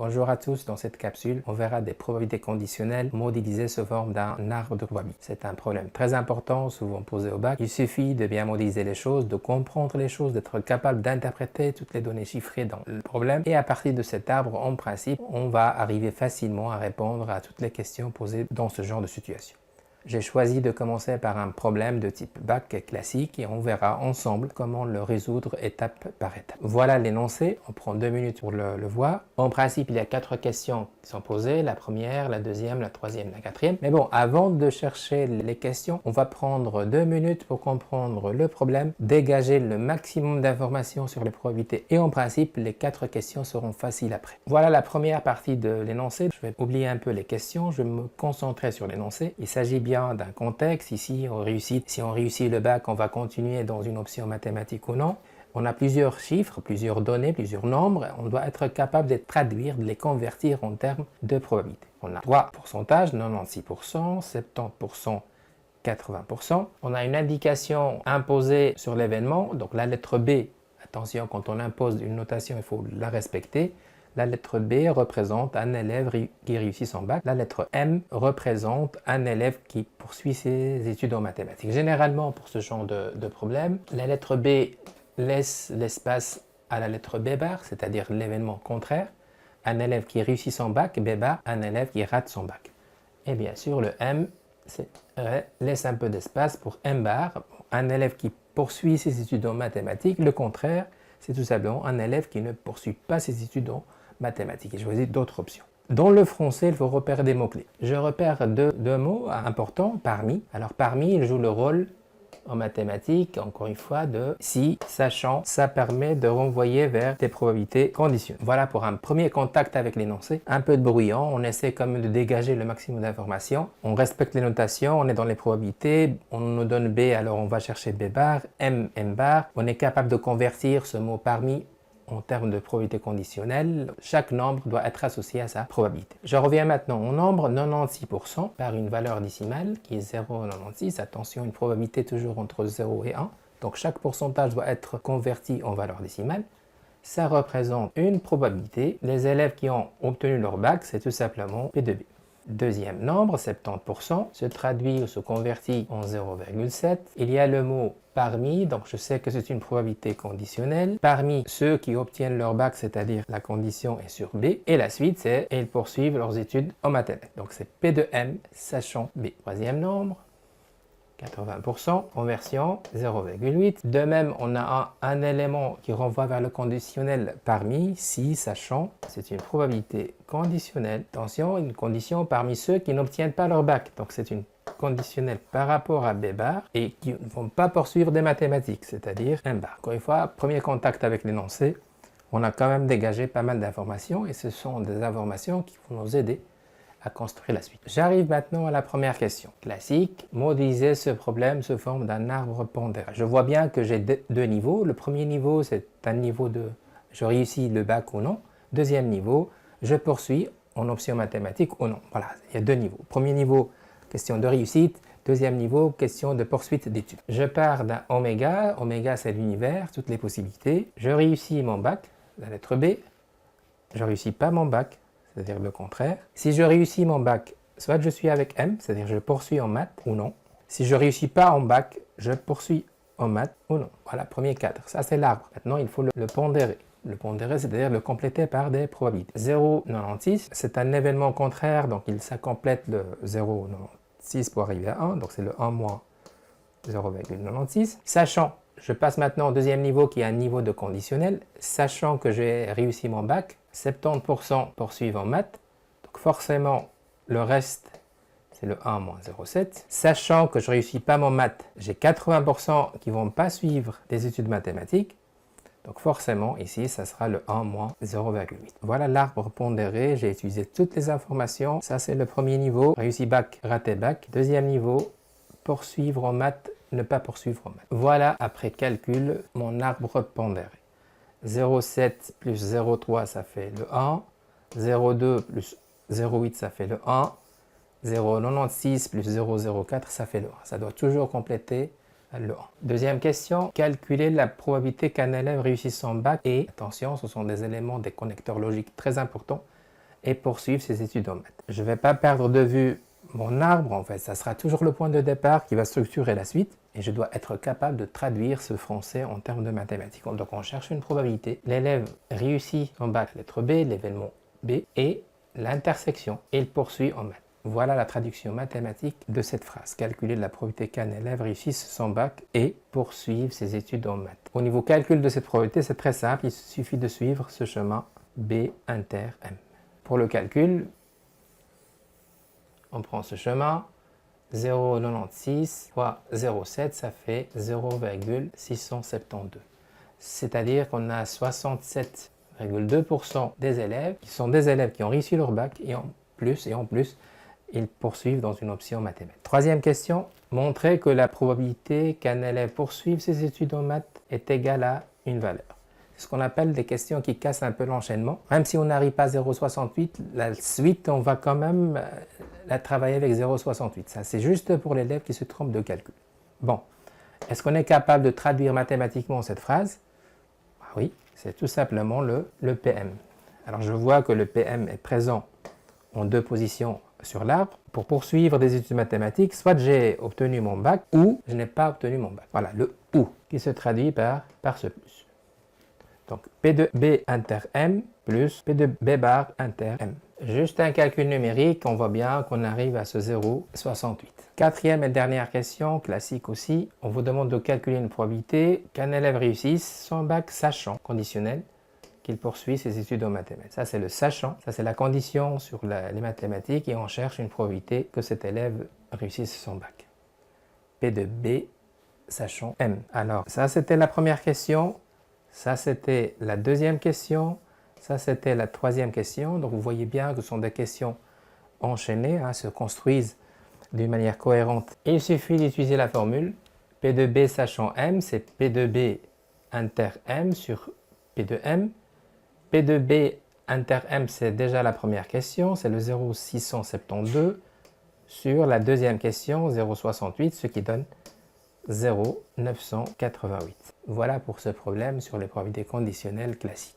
Bonjour à tous, dans cette capsule, on verra des probabilités conditionnelles modélisées sous forme d'un arbre de probabilité. C'est un problème très important, souvent posé au bac. Il suffit de bien modéliser les choses, de comprendre les choses, d'être capable d'interpréter toutes les données chiffrées dans le problème. Et à partir de cet arbre, en principe, on va arriver facilement à répondre à toutes les questions posées dans ce genre de situation. J'ai choisi de commencer par un problème de type bac classique et on verra ensemble comment le résoudre étape par étape. Voilà l'énoncé, on prend 2 minutes pour le voir. En principe, il y a 4 questions qui sont posées, la première, la deuxième, la troisième, la quatrième. Mais bon, avant de chercher les questions, on va prendre 2 minutes pour comprendre le problème, dégager le maximum d'informations sur les probabilités et en principe, les 4 questions seront faciles après. Voilà la première partie de l'énoncé. Je vais oublier un peu les questions, je vais me concentrer sur l'énoncé. Il s'agit bien d'un contexte. Ici, si on réussit le bac, on va continuer dans une option mathématique ou non. On a plusieurs chiffres, plusieurs données, plusieurs nombres. On doit être capable de les traduire, de les convertir en termes de probabilité. On a 3 pourcentages, 96%, 70%, 80%. On a une indication imposée sur l'événement, donc la lettre B. Attention, quand on impose une notation, il faut la respecter. La lettre B représente un élève qui réussit son bac. La lettre M représente un élève qui poursuit ses études en mathématiques. Généralement, pour ce genre de problème, la lettre B laisse l'espace à la lettre B bar, c'est-à-dire l'événement contraire. Un élève qui réussit son bac, B bar, un élève qui rate son bac. Et bien sûr, le M laisse un peu d'espace pour M bar, un élève qui poursuit ses études en mathématiques. Le contraire, c'est tout simplement un élève qui ne poursuit pas ses études en mathématiques. Et je choisis d'autres options. Dans le français, il faut repérer des mots-clés. Je repère deux mots importants, parmi. Alors parmi, il joue le rôle en mathématiques, encore une fois, de si, sachant, ça permet de renvoyer vers des probabilités conditionnelles. Voilà pour un premier contact avec l'énoncé. Un peu de bruyant, on essaie quand même de dégager le maximum d'informations. On respecte les notations, on est dans les probabilités, on nous donne B, alors on va chercher B bar, M, M bar. On est capable de convertir ce mot parmi en termes de probabilité conditionnelle. Chaque nombre doit être associé à sa probabilité. Je reviens maintenant au nombre 96% par une valeur décimale qui est 0,96. Attention, une probabilité toujours entre 0 et 1. Donc chaque pourcentage doit être converti en valeur décimale. Ça représente une probabilité. Les élèves qui ont obtenu leur bac, c'est tout simplement P de B. Deuxième nombre, 70%, se traduit ou se convertit en 0,7. Il y a le mot parmi, donc je sais que c'est une probabilité conditionnelle. Parmi ceux qui obtiennent leur bac, c'est-à-dire la condition est sur B. Et la suite, c'est ils poursuivent leurs études en mathématiques. Donc c'est P de M, sachant B. Troisième nombre, 80%, conversion 0,8. De même, on a un élément qui renvoie vers le conditionnel parmi, si, sachant, c'est une probabilité conditionnelle. Attention, une condition parmi ceux qui n'obtiennent pas leur bac. Donc c'est une conditionnelle par rapport à B bar et qui ne vont pas poursuivre des mathématiques, c'est-à-dire M bar. Encore une fois, premier contact avec l'énoncé, on a quand même dégagé pas mal d'informations et ce sont des informations qui vont nous aider à construire la suite. J'arrive maintenant à la première question. Classique, modéliser ce problème sous forme d'un arbre pondéré. Je vois bien que j'ai deux niveaux. Le premier niveau, c'est un niveau de je réussis le bac ou non. Deuxième niveau, je poursuis en option mathématique ou non. Voilà, il y a deux niveaux. Premier niveau, question de réussite. Deuxième niveau, question de poursuite d'études. Je pars d'un oméga. Oméga, c'est l'univers, toutes les possibilités. Je réussis mon bac, la lettre B. Je ne réussis pas mon bac, c'est-à-dire le contraire. Si je réussis mon bac, soit je suis avec M, c'est-à-dire je poursuis en maths ou non. Si je ne réussis pas en bac, je poursuis en maths ou non. Voilà, premier cadre. Ça, c'est l'arbre. Maintenant, il faut le pondérer. Le pondérer, c'est-à-dire le compléter par des probabilités. 0,96, c'est un événement contraire, donc ça complète le 0,96 pour arriver à 1, donc c'est le 1 moins 0,96. Sachant, je passe maintenant au deuxième niveau qui est un niveau de conditionnel, sachant que j'ai réussi mon bac, 70% poursuivent en maths, donc forcément le reste c'est le 1 moins 0,7. Sachant que je ne réussis pas mon maths, j'ai 80% qui ne vont pas suivre des études mathématiques, donc forcément ici ça sera le 1 moins 0,8. Voilà l'arbre pondéré, j'ai utilisé toutes les informations, ça c'est le premier niveau, réussi bac, raté bac. Deuxième niveau, poursuivre en maths, ne pas poursuivre en maths. Voilà après calcul mon arbre pondéré. 0,7 plus 0,3 ça fait le 1, 0,2 plus 0,8 ça fait le 1, 0,96 plus 0,04 ça fait le 1. Ça doit toujours compléter le 1. Deuxième question, calculer la probabilité qu'un élève réussisse son bac et, attention, ce sont des éléments des connecteurs logiques très importants. et poursuivre ses études en maths. Je ne vais pas perdre de vue mon arbre, en fait, ça sera toujours le point de départ qui va structurer la suite et je dois être capable de traduire ce français en termes de mathématiques. Donc on cherche une probabilité. L'élève réussit en bac lettre B, l'événement B, et l'intersection, et il poursuit en maths. Voilà la traduction mathématique de cette phrase. Calculer la probabilité qu'un élève réussisse son bac et poursuive ses études en maths. Au niveau calcul de cette probabilité, c'est très simple, il suffit de suivre ce chemin B inter M. Pour le calcul, on prend ce chemin, 0,96 fois 0,7, ça fait 0,672. C'est-à-dire qu'on a 67,2% des élèves qui sont des élèves qui ont réussi leur bac et en plus, ils poursuivent dans une option mathématiques. Troisième question, montrer que la probabilité qu'un élève poursuive ses études en maths est égale à une valeur. C'est ce qu'on appelle des questions qui cassent un peu l'enchaînement. Même si on n'arrive pas à 0,68, la suite, on va quand même la travailler avec 0,68. Ça, c'est juste pour l'élève qui se trompe de calcul. Bon, est-ce qu'on est capable de traduire mathématiquement cette phrase? Oui, c'est tout simplement le PM. Alors, je vois que le PM est présent en deux positions sur l'arbre. Pour poursuivre des études mathématiques, soit j'ai obtenu mon bac ou je n'ai pas obtenu mon bac. Voilà, le OU qui se traduit par ce plus. Donc P de B inter M plus P de B bar inter M. Juste un calcul numérique, on voit bien qu'on arrive à ce 0,68. Quatrième et dernière question, classique aussi, on vous demande de calculer une probabilité qu'un élève réussisse son bac sachant, conditionnel, qu'il poursuit ses études en mathématiques. Ça c'est le sachant, ça c'est la condition sur les mathématiques et on cherche une probabilité que cet élève réussisse son bac. P de B sachant M. Alors ça c'était la première question. Ça, c'était la deuxième question. Ça, c'était la troisième question. Donc, vous voyez bien que ce sont des questions enchaînées, se construisent d'une manière cohérente. Il suffit d'utiliser la formule P de B sachant M, c'est P de B inter M sur P de M. P de B inter M, c'est déjà la première question, c'est le 0,672 sur la deuxième question, 0,68, ce qui donne 0,988. Voilà pour ce problème sur les probabilités conditionnelles classiques.